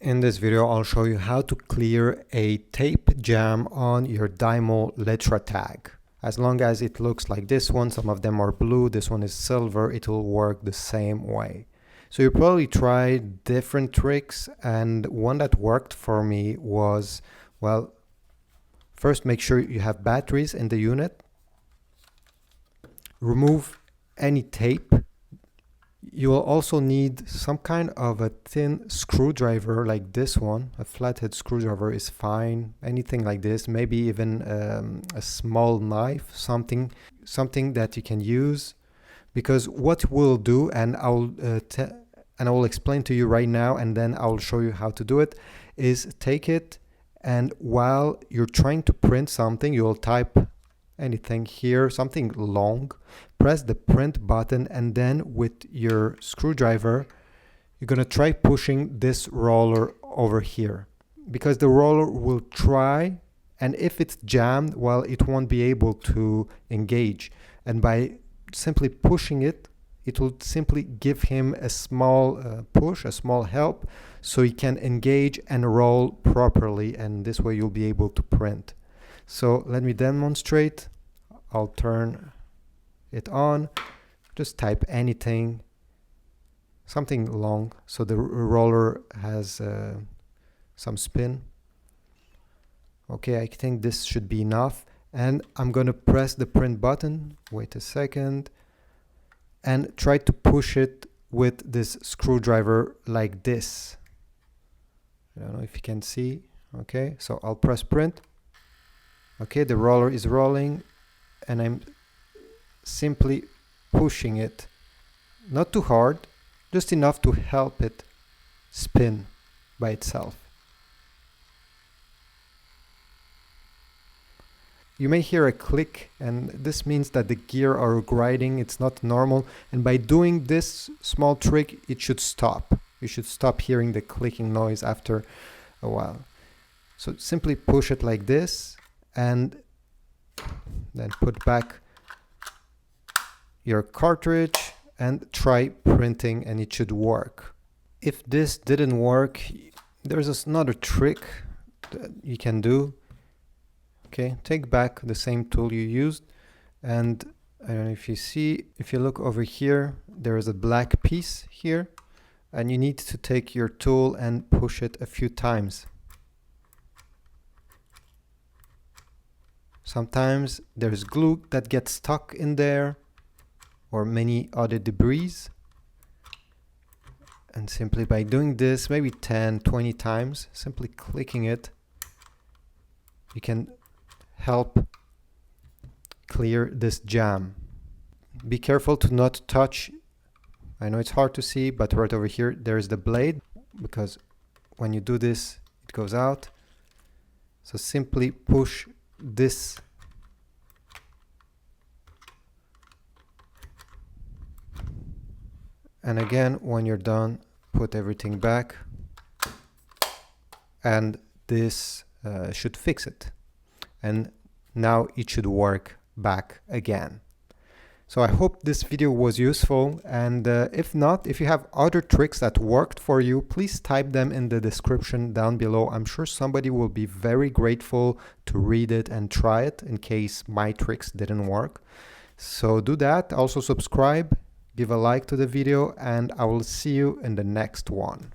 In this video, I'll show you how to clear a tape jam on your Dymo LetraTag. As long as it looks like this one, some of them are blue, this one is silver, it will work the same way. So you probably tried different tricks, and one that worked for me was, well, first make sure you have batteries in the unit. Remove any tape. You will also need some kind of a thin screwdriver like this one. A flathead screwdriver is fine. Anything like this, maybe even a small knife, something that you can use. Because what we'll do, and I will explain to you right now, and then I'll show you how to do it, is take it, and while you're trying to print something, you'll type anything here, something long, press the print button, and then with your screwdriver you're going to try pushing this roller over here, because the roller will try, and if it's jammed, well, it won't be able to engage, and by simply pushing it, it will simply give him a small push, a small help, so he can engage and roll properly, and this way you'll be able to print. So let me demonstrate. I'll turn it on. Just type anything, something long, so the roller has some spin. Okay, I think this should be enough. And I'm going to press the print button. Wait a second. And try to push it with this screwdriver like this. I don't know if you can see. Okay, so I'll press print. Okay, the roller is rolling, and I'm simply pushing it. Not too hard, just enough to help it spin by itself. You may hear a click, and this means that the gear are grinding. It's not normal, and by doing this small trick, it should stop. You should stop hearing the clicking noise after a while. So simply push it like this, and then put back your cartridge and try printing, and it should work. If this didn't work, there's another trick that you can do. Okay, take back the same tool you used, and I don't know if you see, if you look over here, there is a black piece here, and you need to take your tool and push it a few times. Sometimes there's glue that gets stuck in there, or many other debris. And simply by doing this, maybe 10, 20 times, simply clicking it, you can help clear this jam. Be careful to not touch. I know it's hard to see, but right over here, there's the blade, because when you do this, it goes out. So simply push this and again, when you're done, put everything back, and this should fix it, and now it should work back again. So I hope this video was useful, and if not, if you have other tricks that worked for you, please type them in the description down below. I'm sure somebody will be very grateful to read it and try it in case my tricks didn't work. So do that. Also subscribe, give a like to the video, and I will see you in the next one.